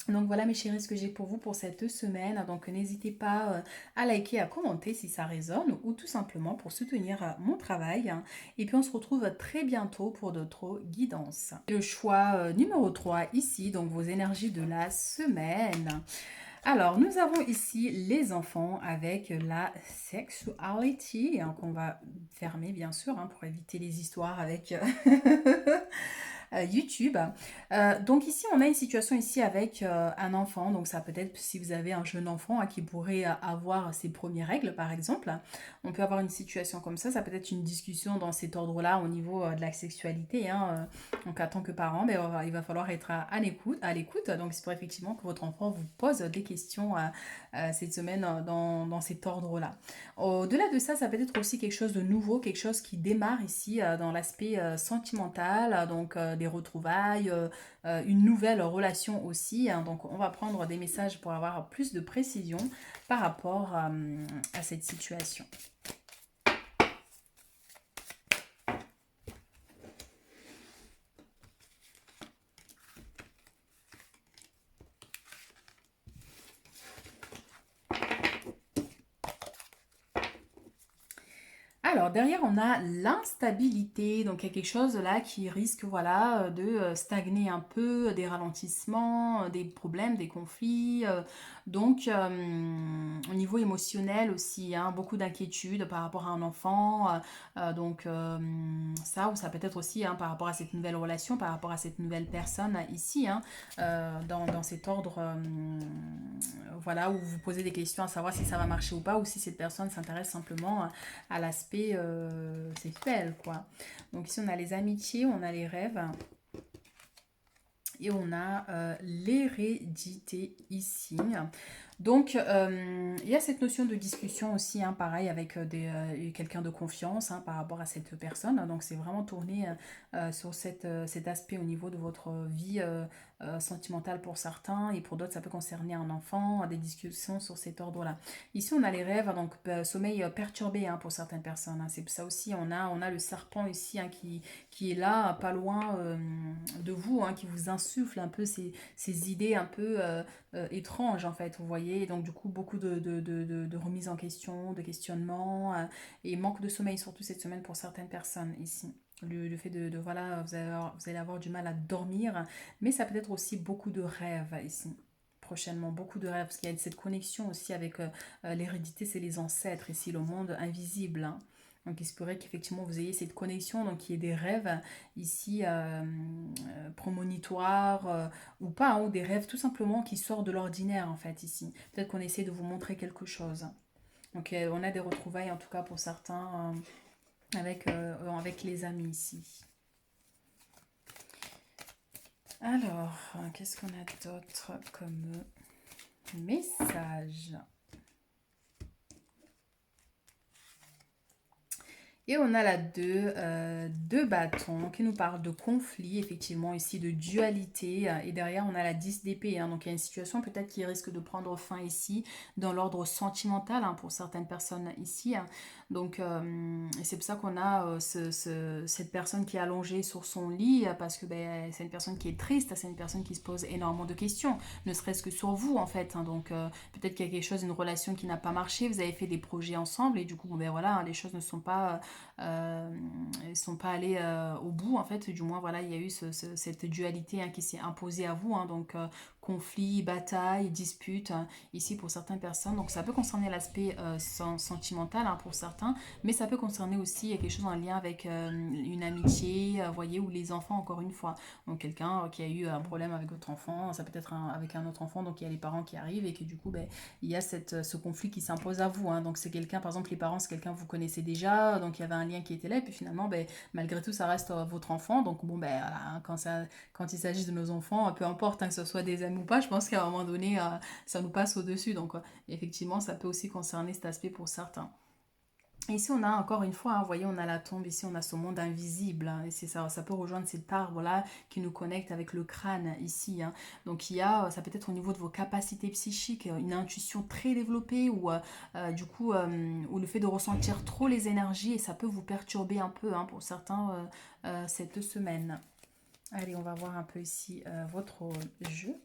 Donc voilà mes chéris ce que j'ai pour vous pour cette semaine. Donc n'hésitez pas à liker, à commenter si ça résonne ou tout simplement pour soutenir mon travail. Hein. Et puis on se retrouve très bientôt pour d'autres guidances. Le choix numéro 3 ici, donc vos énergies de la semaine. Alors, nous avons ici les enfants avec la sexuality, hein, qu'on va fermer bien sûr hein, pour éviter les histoires avec YouTube. Donc ici, on a une situation ici avec un enfant. Donc ça peut être si vous avez un jeune enfant hein, qui pourrait avoir ses premières règles, par exemple. On peut avoir une situation comme ça. Ça peut être une discussion dans cet ordre-là au niveau de la sexualité. Hein. Donc en tant que parent, ben, il va falloir être à l'écoute. Donc c'est pour effectivement que votre enfant vous pose des questions cette semaine dans cet ordre-là. Au-delà de ça, ça peut être aussi quelque chose de nouveau, quelque chose qui démarre ici dans l'aspect sentimental, donc des retrouvailles, une nouvelle relation aussi. Hein. Donc on va prendre des messages pour avoir plus de précision par rapport à cette situation. Alors, derrière, on a l'instabilité. Donc, il y a quelque chose là qui risque, voilà, de stagner un peu, des ralentissements, des problèmes, des conflits. Donc, au niveau émotionnel aussi, hein, beaucoup d'inquiétudes par rapport à un enfant. Donc, ça, ou ça peut être aussi hein, par rapport à cette nouvelle relation, par rapport à cette nouvelle personne ici, hein, dans cet ordre, voilà, où vous vous posez des questions à savoir si ça va marcher ou pas, ou si cette personne s'intéresse simplement à l'aspect sexuel, quoi. Donc ici, on a les amitiés, on a les rêves et on a l'hérédité ici. Donc, il y a cette notion de discussion aussi, hein, pareil, avec quelqu'un de confiance hein, par rapport à cette personne. Donc, c'est vraiment tourné sur cet aspect au niveau de votre vie sentimentale pour certains et pour d'autres, ça peut concerner un enfant, des discussions sur cet ordre-là. Ici, on a les rêves, donc sommeil perturbé hein, pour certaines personnes. Hein. C'est ça aussi, on a le serpent ici hein, qui est là, pas loin de vous, hein, qui vous insuffle un peu ces idées un peu étranges en fait, vous voyez. Donc du coup, beaucoup de remises en question, de questionnements et manque de sommeil surtout cette semaine pour certaines personnes ici. Le fait voilà, vous allez avoir du mal à dormir, mais ça peut être aussi beaucoup de rêves ici prochainement, beaucoup de rêves, parce qu'il y a cette connexion aussi avec l'hérédité, c'est les ancêtres, ici le monde invisible. Hein. Donc il se pourrait qu'effectivement vous ayez cette connexion, donc il y ait des rêves ici prémonitoires ou pas, hein, ou des rêves tout simplement qui sortent de l'ordinaire en fait ici. Peut-être qu'on essaie de vous montrer quelque chose. Donc on a des retrouvailles en tout cas pour certains avec les amis ici. Alors, qu'est-ce qu'on a d'autre comme message? Et on a la 2 bâtons qui nous parle de conflit, effectivement, ici de dualité. Et derrière, on a la 10 d'épée. Hein, donc il y a une situation peut-être qui risque de prendre fin ici, dans l'ordre sentimental hein, pour certaines personnes ici. Hein. Donc c'est pour ça qu'on a cette personne qui est allongée sur son lit, parce que ben, c'est une personne qui est triste, c'est une personne qui se pose énormément de questions, ne serait-ce que sur vous en fait. Hein. Donc peut-être qu'il y a quelque chose, une relation qui n'a pas marché, vous avez fait des projets ensemble et du coup, ben voilà, hein, les choses ne sont pas ils sont pas allés au bout en fait, du moins voilà, il y a eu cette dualité hein, qui s'est imposée à vous, hein, donc conflit, bataille, dispute hein, ici pour certaines personnes. Donc ça peut concerner l'aspect sentimental hein, pour certains, mais ça peut concerner aussi quelque chose en lien avec une amitié, voyez, ou les enfants encore une fois. Donc quelqu'un qui a eu un problème avec votre enfant, ça peut être avec un autre enfant, donc il y a les parents qui arrivent et que du coup ben, il y a ce conflit qui s'impose à vous. Hein. Donc c'est quelqu'un, par exemple les parents, c'est quelqu'un que vous connaissez déjà, donc il y avait un lien qui était là, et puis finalement ben, malgré tout ça reste votre enfant. Donc bon ben voilà, hein, quand il s'agit de nos enfants, peu importe hein, que ce soit des amis ou pas, je pense qu'à un moment donné ça nous passe au-dessus. Donc effectivement ça peut aussi concerner cet aspect pour certains. Et ici, on a encore une fois, hein, vous voyez, on a la tombe, ici, on a ce monde invisible. Hein, et c'est ça, ça peut rejoindre cet arbre-là qui nous connecte avec le crâne ici. Hein. Donc, il y a, ça peut être au niveau de vos capacités psychiques, une intuition très développée ou du coup, ou le fait de ressentir trop les énergies et ça peut vous perturber un peu hein, pour certains cette semaine. Allez, on va voir un peu ici votre jeu.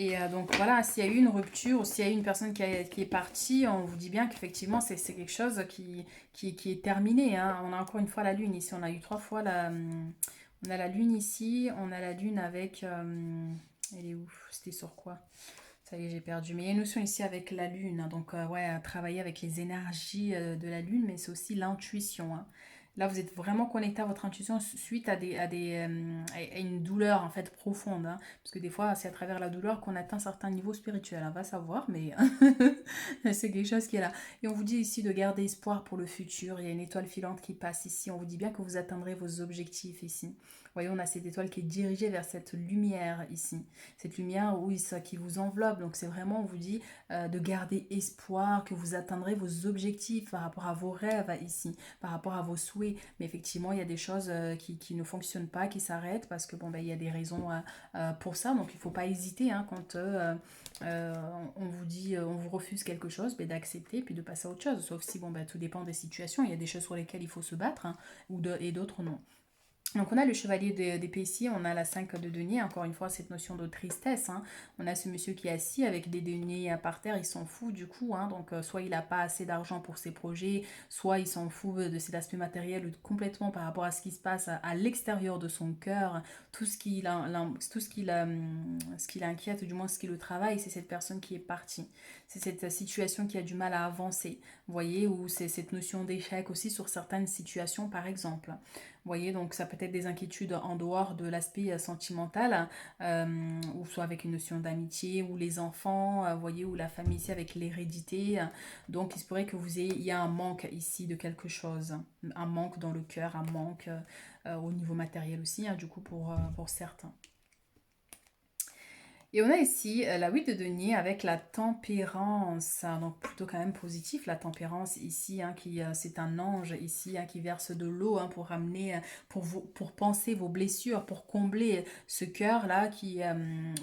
Et donc voilà, s'il y a eu une rupture ou s'il y a eu une personne qui est partie, on vous dit bien qu'effectivement c'est quelque chose qui est terminé. Hein. On a encore une fois la lune ici, on a eu 3 fois on a la lune ici, on a la lune avec... elle est où? C'était sur quoi? Ça y est, j'ai perdu. Mais il y a une notion ici avec la lune. Hein. Donc ouais, à travailler avec les énergies de la lune, mais c'est aussi l'intuition. Hein. Là, vous êtes vraiment connecté à votre intuition suite à une douleur en fait profonde. Hein. Parce que des fois, c'est à travers la douleur qu'on atteint certains niveaux spirituels. On va savoir, mais c'est quelque chose qui est là. Et on vous dit ici de garder espoir pour le futur. Il y a une étoile filante qui passe ici. On vous dit bien que vous atteindrez vos objectifs ici. Vous voyez, on a cette étoile qui est dirigée vers cette lumière ici. Cette lumière, oui, ça qui vous enveloppe. Donc c'est vraiment, on vous dit de garder espoir, que vous atteindrez vos objectifs par rapport à vos rêves ici, par rapport à vos souhaits. Mais effectivement, il y a des choses qui ne fonctionnent pas, qui s'arrêtent parce que bon, ben, il y a des raisons pour ça. Donc il ne faut pas hésiter hein, quand on vous dit, on vous refuse quelque chose, ben, d'accepter puis de passer à autre chose. Sauf si bon, ben, tout dépend des situations. Il y a des choses sur lesquelles il faut se battre hein, et d'autres non. Donc on a le chevalier d'épée ici, on a la 5 de denier, encore une fois cette notion de tristesse, hein. On a ce monsieur qui est assis avec des deniers par terre, il s'en fout du coup, hein. Donc soit il n'a pas assez d'argent pour ses projets, soit il s'en fout de cet aspect matériel ou complètement par rapport à ce qui se passe à l'extérieur de son cœur, tout ce qui l'inquiète, ou du moins ce qui le travaille, c'est cette personne qui est partie. C'est cette situation qui a du mal à avancer, vous voyez, ou c'est cette notion d'échec aussi sur certaines situations par exemple. Vous voyez, donc ça peut être des inquiétudes en dehors de l'aspect sentimental, ou soit avec une notion d'amitié, ou les enfants, vous voyez, ou la famille ici avec l'hérédité. Donc il se pourrait que il y a un manque ici de quelque chose, un manque dans le cœur, un manque au niveau matériel aussi, hein, du coup pour certains. Et on a ici la 8 de denier avec la tempérance, hein, donc plutôt quand même positif, la tempérance ici, hein, c'est un ange ici, hein, qui verse de l'eau, hein, pour ramener, pour penser vos blessures, pour combler ce cœur-là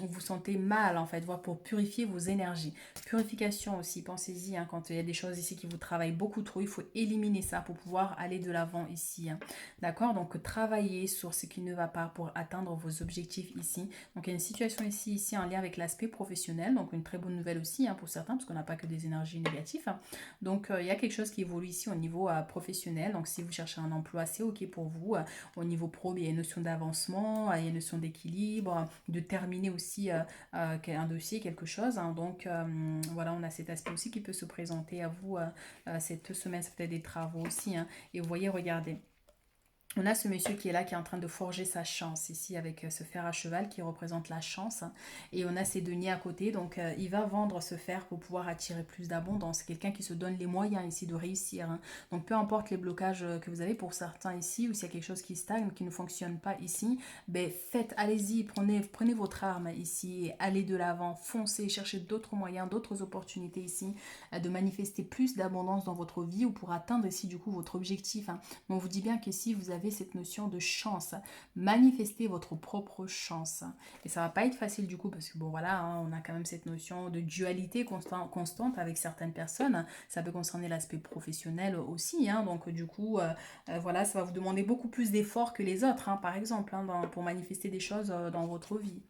où vous sentez mal en fait, voire pour purifier vos énergies. Purification aussi, pensez-y, hein, quand il y a des choses ici qui vous travaillent beaucoup trop, il faut éliminer ça pour pouvoir aller de l'avant ici, hein. D'accord, donc travaillez sur ce qui ne va pas pour atteindre vos objectifs ici. Donc il y a une situation ici en lien avec l'aspect professionnel, donc une très bonne nouvelle aussi, hein, pour certains, parce qu'on n'a pas que des énergies négatives, hein. Donc il y a quelque chose qui évolue ici au niveau professionnel, donc si vous cherchez un emploi, c'est ok pour vous. Au niveau pro, il y a une notion d'avancement, il y a une notion d'équilibre, de terminer aussi un dossier, quelque chose, hein. Donc voilà, on a cet aspect aussi qui peut se présenter à vous cette semaine, c'est peut-être des travaux aussi, hein. Et vous voyez, regardez. On a ce monsieur qui est là, qui est en train de forger sa chance ici avec ce fer à cheval qui représente la chance. Et on a ses deniers à côté, donc il va vendre ce fer pour pouvoir attirer plus d'abondance. C'est quelqu'un qui se donne les moyens ici de réussir, hein. Donc peu importe les blocages que vous avez pour certains ici, ou s'il y a quelque chose qui stagne, qui ne fonctionne pas ici, ben faites, allez-y, prenez votre arme ici et allez de l'avant, foncez, cherchez d'autres moyens, d'autres opportunités ici, de manifester plus d'abondance dans votre vie ou pour atteindre ici du coup votre objectif, hein. Mais on vous dit bien qu'ici, vous avez cette notion de chance. Manifestez votre propre chance. Et ça va pas être facile du coup, parce que bon voilà, hein, on a quand même cette notion de dualité constante avec certaines personnes. Ça peut concerner l'aspect professionnel aussi, hein. Donc du coup, voilà, ça va vous demander beaucoup plus d'efforts que les autres, hein, par exemple, hein, pour manifester des choses dans votre vie.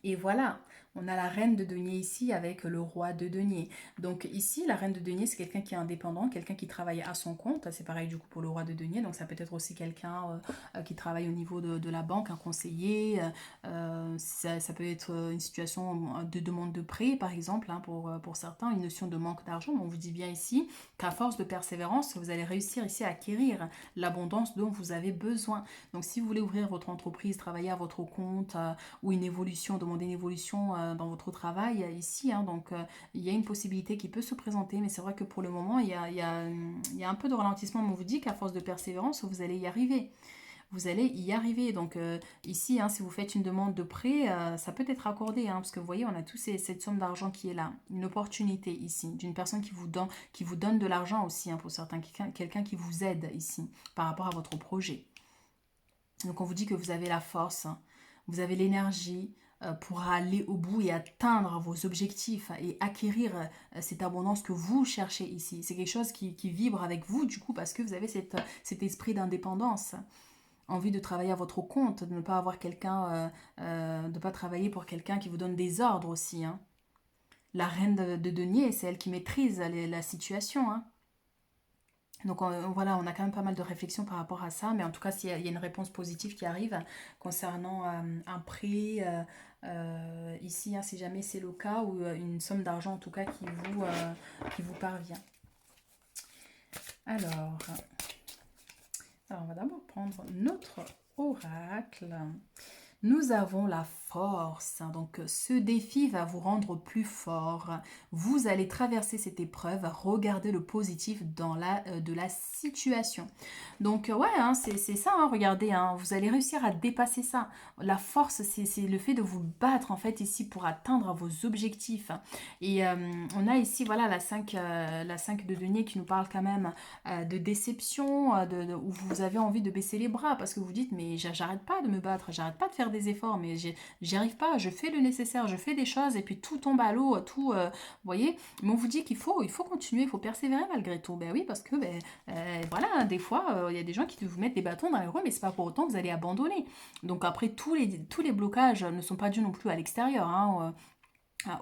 Et voilà, on a la reine de denier ici avec le roi de denier. Donc ici, la reine de denier, c'est quelqu'un qui est indépendant, quelqu'un qui travaille à son compte. C'est pareil du coup pour le roi de denier. Donc ça peut être aussi quelqu'un qui travaille au niveau de la banque, un conseiller. Ça peut être une situation de demande de prêt, par exemple, hein, pour certains, une notion de manque d'argent. On vous dit bien ici qu'à force de persévérance, vous allez réussir ici à acquérir l'abondance dont vous avez besoin. Donc si vous voulez ouvrir votre entreprise, travailler à votre compte, ou une évolution, demander une évolution dans votre travail ici, hein. Donc il y a une possibilité qui peut se présenter, mais c'est vrai que pour le moment, il y a un peu de ralentissement, mais on vous dit qu'à force de persévérance, vous allez y arriver. Vous allez y arriver. Donc ici, hein, si vous faites une demande de prêt, ça peut être accordé, hein, parce que vous voyez, on a tous cette somme d'argent qui est là. Une opportunité ici, d'une personne qui vous donne de l'argent aussi, hein, pour certains, quelqu'un qui vous aide ici par rapport à votre projet. Donc on vous dit que vous avez la force, hein, vous avez l'énergie pour aller au bout et atteindre vos objectifs et acquérir cette abondance que vous cherchez ici. C'est quelque chose qui vibre avec vous du coup parce que vous avez cet esprit d'indépendance, envie de travailler à votre compte, de ne pas avoir quelqu'un, de ne pas travailler pour quelqu'un qui vous donne des ordres aussi, hein. La reine de denier, c'est elle qui maîtrise la situation, hein. Donc voilà, on a quand même pas mal de réflexions par rapport à ça, mais en tout cas, s'il y a une réponse positive qui arrive concernant un prix, ici, hein, si jamais c'est le cas, ou une somme d'argent en tout cas qui vous parvient. Alors, on va d'abord prendre notre oracle. Nous avons la force, donc ce défi va vous rendre plus fort. Vous allez traverser cette épreuve, regardez le positif de la situation. Donc ouais, hein, c'est ça, hein, regardez, hein, vous allez réussir à dépasser ça. La force, c'est le fait de vous battre en fait ici pour atteindre vos objectifs. Et on a ici, voilà, la 5 de denier qui nous parle quand même de déception, où vous avez envie de baisser les bras parce que vous dites mais j'arrête pas de me battre, j'arrête pas de faire des efforts, mais j'y arrive pas, je fais le nécessaire, je fais des choses et puis tout tombe à l'eau, tout, vous voyez. Mais on vous dit qu'il faut continuer, il faut persévérer malgré tout. Ben oui, parce que, voilà, des fois, il y a des gens qui vous mettent des bâtons dans les roues, mais c'est pas pour autant que vous allez abandonner. Donc après, tous les blocages ne sont pas dus non plus à l'extérieur, hein,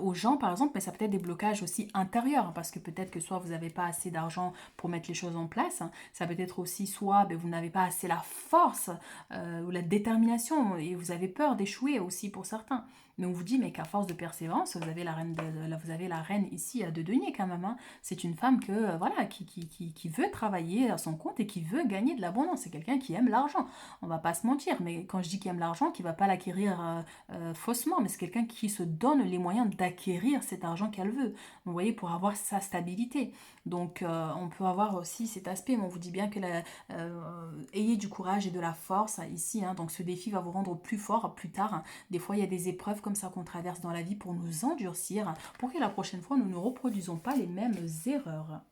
aux gens par exemple, mais ça peut être des blocages aussi intérieurs, hein, parce que peut-être que soit vous n'avez pas assez d'argent pour mettre les choses en place, hein, ça peut être aussi soit vous n'avez pas assez la force ou la détermination et vous avez peur d'échouer aussi pour certains. Mais on vous dit mais qu'à force de persévérance, vous avez la reine, vous avez la reine ici de denier quand même, hein. C'est une femme que voilà qui veut travailler à son compte et qui veut gagner de l'abondance. C'est quelqu'un qui aime l'argent. On va pas se mentir, mais quand je dis qu'il aime l'argent, qui va pas l'acquérir faussement, mais c'est quelqu'un qui se donne les moyens d'acquérir cet argent qu'elle veut. Vous voyez, pour avoir sa stabilité. Donc, on peut avoir aussi cet aspect, mais on vous dit bien que ayez du courage et de la force ici. Hein. Donc, ce défi va vous rendre plus fort plus tard. Hein. Des fois, il y a des épreuves comme ça qu'on traverse dans la vie pour nous endurcir, pour que la prochaine fois, nous ne reproduisons pas les mêmes erreurs.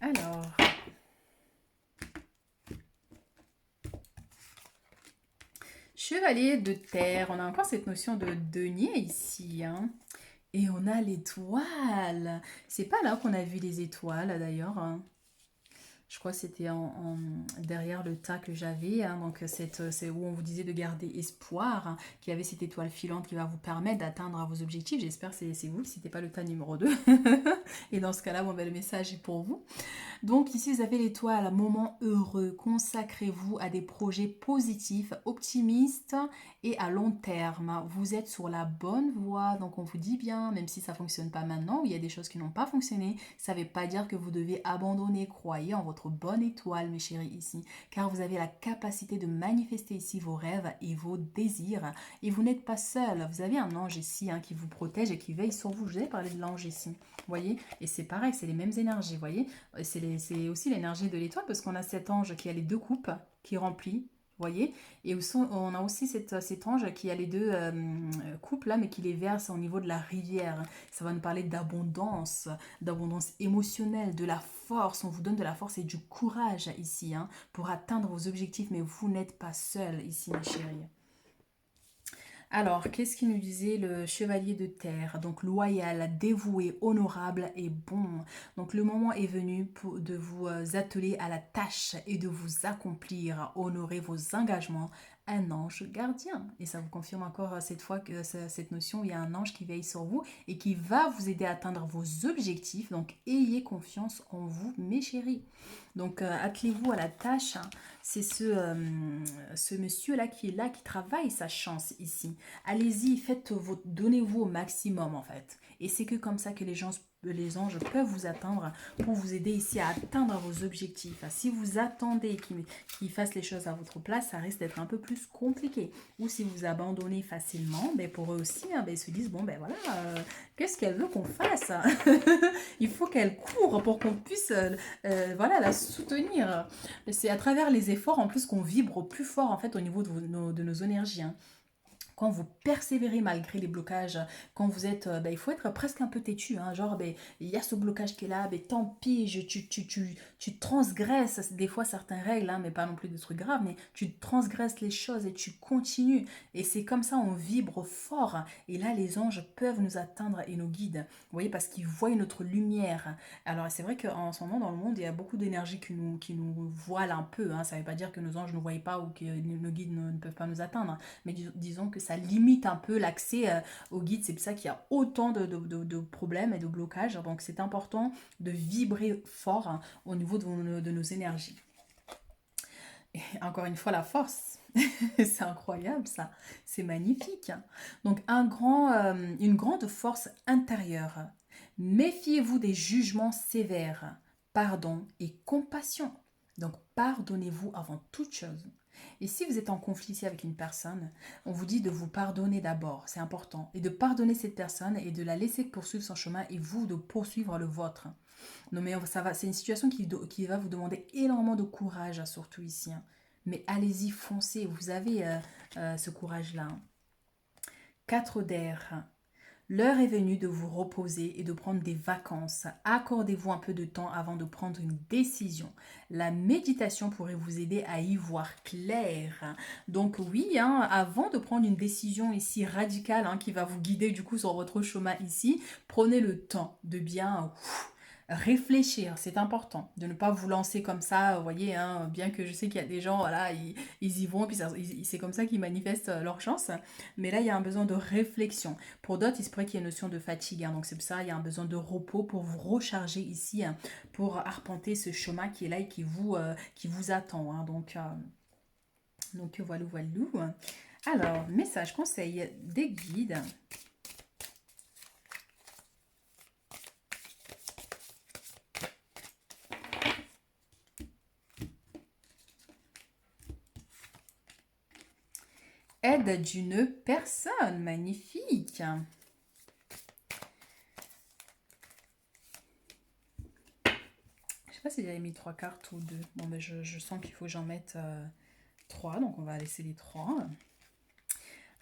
Alors, chevalier de terre, on a encore cette notion de denier ici, hein. Et on a l'étoile. C'est pas là qu'on a vu les étoiles d'ailleurs, hein. Je crois que c'était derrière le tas que j'avais. Hein. Donc c'est où on vous disait de garder espoir, hein, qu'il y avait cette étoile filante qui va vous permettre d'atteindre vos objectifs. J'espère que c'est vous, que c'était pas le tas numéro 2. Et dans ce cas-là, bon, le message est pour vous. Donc ici, vous avez l'étoile, moment heureux. Consacrez-vous à des projets positifs, optimistes et à long terme. Vous êtes sur la bonne voie, donc on vous dit bien, même si ça ne fonctionne pas maintenant, ou il y a des choses qui n'ont pas fonctionné, ça ne veut pas dire que vous devez abandonner. Croyez en votre bonne étoile, mes chéris, ici, car vous avez la capacité de manifester ici vos rêves et vos désirs. Et vous n'êtes pas seul. Vous avez un ange ici, hein, qui vous protège et qui veille sur vous. Je vous ai parlé de l'ange ici, vous voyez, et c'est pareil, c'est les mêmes énergies, vous voyez. C'est aussi l'énergie de l'étoile parce qu'on a cet ange qui a les deux coupes qui remplit, vous voyez, et on a aussi cet ange qui a les deux coupes là, mais qui les verse au niveau de la rivière. Ça va nous parler d'abondance émotionnelle, de la force. On vous donne de la force et du courage ici, hein, pour atteindre vos objectifs, mais vous n'êtes pas seul ici, mes chéris. Alors, qu'est-ce qu'il nous disait le chevalier de terre? Donc, loyal, dévoué, honorable et bon. Donc, le moment est venu de vous atteler à la tâche et de vous accomplir, honorer vos engagements. Un ange gardien. Et ça vous confirme encore cette fois que cette notion, il y a un ange qui veille sur vous et qui va vous aider à atteindre vos objectifs. Donc, ayez confiance en vous, mes chéris. Donc, attelez-vous à la tâche. Hein. C'est ce monsieur-là qui est là, qui travaille sa chance ici. Allez-y, donnez-vous au maximum en fait. Et c'est que comme ça que les anges peuvent vous atteindre pour vous aider ici à atteindre vos objectifs. Si vous attendez qu'ils fassent les choses à votre place, ça risque d'être un peu plus compliqué. Ou si vous abandonnez facilement, pour eux aussi, hein, ils se disent, bon ben voilà, qu'est-ce qu'elle veut qu'on fasse? Il faut qu'elle court pour qu'on puisse voilà, la soutenir. C'est à travers les efforts en plus qu'on vibre plus fort en fait au niveau de nos énergies. Hein. Quand vous persévérez malgré les blocages, quand vous êtes, il faut être presque un peu têtu, hein, genre, il y a ce blocage qui est là, tant pis, tu transgresses des fois certaines règles, hein, mais pas non plus des trucs graves, mais tu transgresses les choses et tu continues, et c'est comme ça, on vibre fort, et là, les anges peuvent nous atteindre et nous guident, vous voyez, parce qu'ils voient notre lumière. Alors, c'est vrai qu'en ce moment, dans le monde, il y a beaucoup d'énergie qui nous voile un peu, hein, ça ne veut pas dire que nos anges ne voient pas ou que nos guides ne peuvent pas nous atteindre, mais disons que ça limite un peu l'accès au guide. C'est pour ça qu'il y a autant de problèmes et de blocages. Donc c'est important de vibrer fort, hein, au niveau de nos énergies. Et encore une fois, la force. C'est incroyable ça. C'est magnifique. Donc une grande force intérieure. Méfiez-vous des jugements sévères. Pardon et compassion. Donc pardonnez-vous avant toute chose. Et si vous êtes en conflit ici avec une personne, on vous dit de vous pardonner d'abord, c'est important, et de pardonner cette personne et de la laisser poursuivre son chemin et vous de poursuivre le vôtre. Non mais ça va, c'est une situation qui va vous demander énormément de courage, surtout ici. Hein. Mais allez-y, foncez, vous avez ce courage-là. Hein. 4 d'air. L'heure est venue de vous reposer et de prendre des vacances. Accordez-vous un peu de temps avant de prendre une décision. La méditation pourrait vous aider à y voir clair. Donc oui, hein, avant de prendre une décision ici radicale qui va vous guider du coup sur votre chemin ici, prenez le temps de bien réfléchir, c'est important de ne pas vous lancer comme ça, vous voyez, hein, bien que je sais qu'il y a des gens, voilà, ils y vont, puis c'est comme ça qu'ils manifestent leur chance, mais là, il y a un besoin de réflexion. Pour d'autres, il se pourrait qu'il y ait une notion de fatigue, hein, donc c'est pour ça, il y a un besoin de repos pour vous recharger ici, pour arpenter ce chemin qui est là et qui vous attend, hein, donc voilà, voilà. Alors, message, conseil des guides. Aide d'une personne, magnifique. Je sais pas si j'avais mis 3 cartes ou 2. Bon, ben je sens qu'il faut que j'en mette 3, donc on va laisser les 3.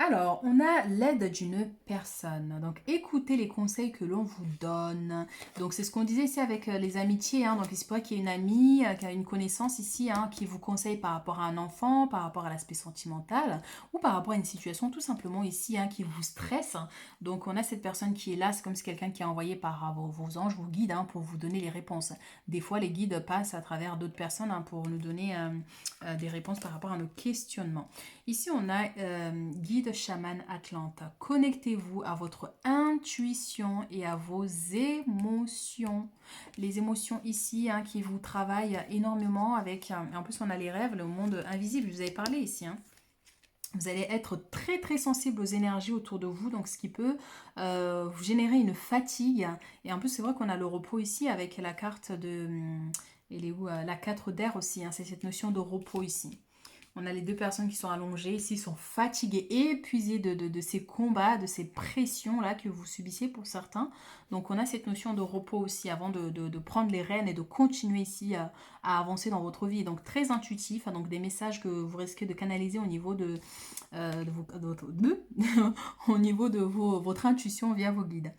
Alors, on a l'aide d'une personne. Donc, écoutez les conseils que l'on vous donne. Donc, c'est ce qu'on disait ici avec les amitiés. Donc, il se pourrait qu'il y ait une amie, qui a une connaissance ici, qui vous conseille par rapport à un enfant, par rapport à l'aspect sentimental, ou par rapport à une situation tout simplement ici, qui vous stresse. Donc, on a cette personne qui est là. C'est comme si quelqu'un qui a envoyé par vos anges, vos guides, pour vous donner les réponses. Des fois, les guides passent à travers d'autres personnes pour nous donner des réponses par rapport à nos questionnements. Ici, on a guide chaman Atlanta. Connectez-vous à votre intuition et à vos émotions. Les émotions ici qui vous travaillent énormément avec... en plus, on a les rêves, le monde invisible, je vous avais parlé ici. Vous allez être très très sensible aux énergies autour de vous, donc ce qui peut vous générer une fatigue. Et en plus, c'est vrai qu'on a le repos ici avec la carte de... elle est où la 4 d'air aussi, c'est cette notion de repos ici. On a les deux personnes qui sont allongées ici, sont fatiguées, épuisées de ces combats, de ces pressions-là que vous subissez pour certains. Donc on a cette notion de repos aussi avant de prendre les rênes et de continuer ici à avancer dans votre vie. Donc très intuitif, donc des messages que vous risquez de canaliser au niveau au niveau de votre intuition via vos guides.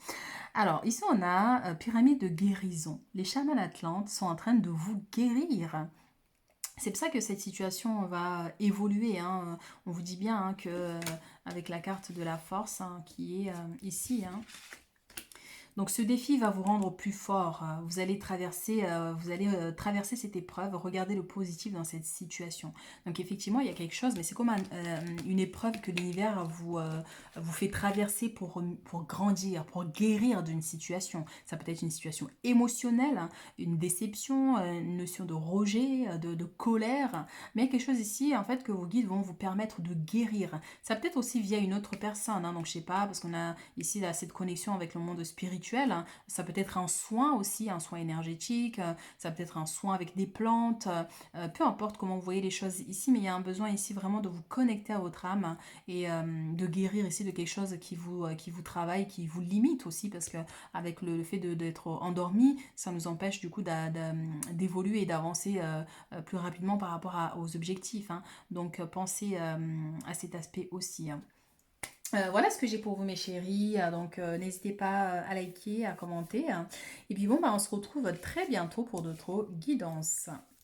Alors, ici, on a pyramide de guérison. Les chamans atlantes sont en train de vous guérir. C'est pour ça que cette situation va évoluer. On vous dit bien que avec la carte de la force qui est ici. Donc ce défi va vous rendre plus fort. Vous allez traverser cette épreuve. Regardez le positif dans cette situation. Donc effectivement, il y a quelque chose, mais c'est comme une épreuve que l'univers vous fait traverser pour grandir, pour guérir d'une situation. Ça peut être une situation émotionnelle, une déception, une notion de rejet, de colère, mais il y a quelque chose ici en fait que vos guides vont vous permettre de guérir. Ça peut être aussi via une autre personne. Donc je sais pas, parce qu'on a ici là, cette connexion avec le monde spirituel. Ça peut être un soin aussi, un soin énergétique, ça peut être un soin avec des plantes, peu importe comment vous voyez les choses ici, mais il y a un besoin ici vraiment de vous connecter à votre âme et de guérir ici de quelque chose qui vous travaille, qui vous limite aussi, parce que avec le fait d'être endormi, ça nous empêche du coup d'évoluer et d'avancer plus rapidement par rapport aux objectifs. Donc pensez à cet aspect aussi. Voilà ce que j'ai pour vous mes chéris, donc n'hésitez pas à liker, à commenter. Et puis bon, on se retrouve très bientôt pour d'autres guidances.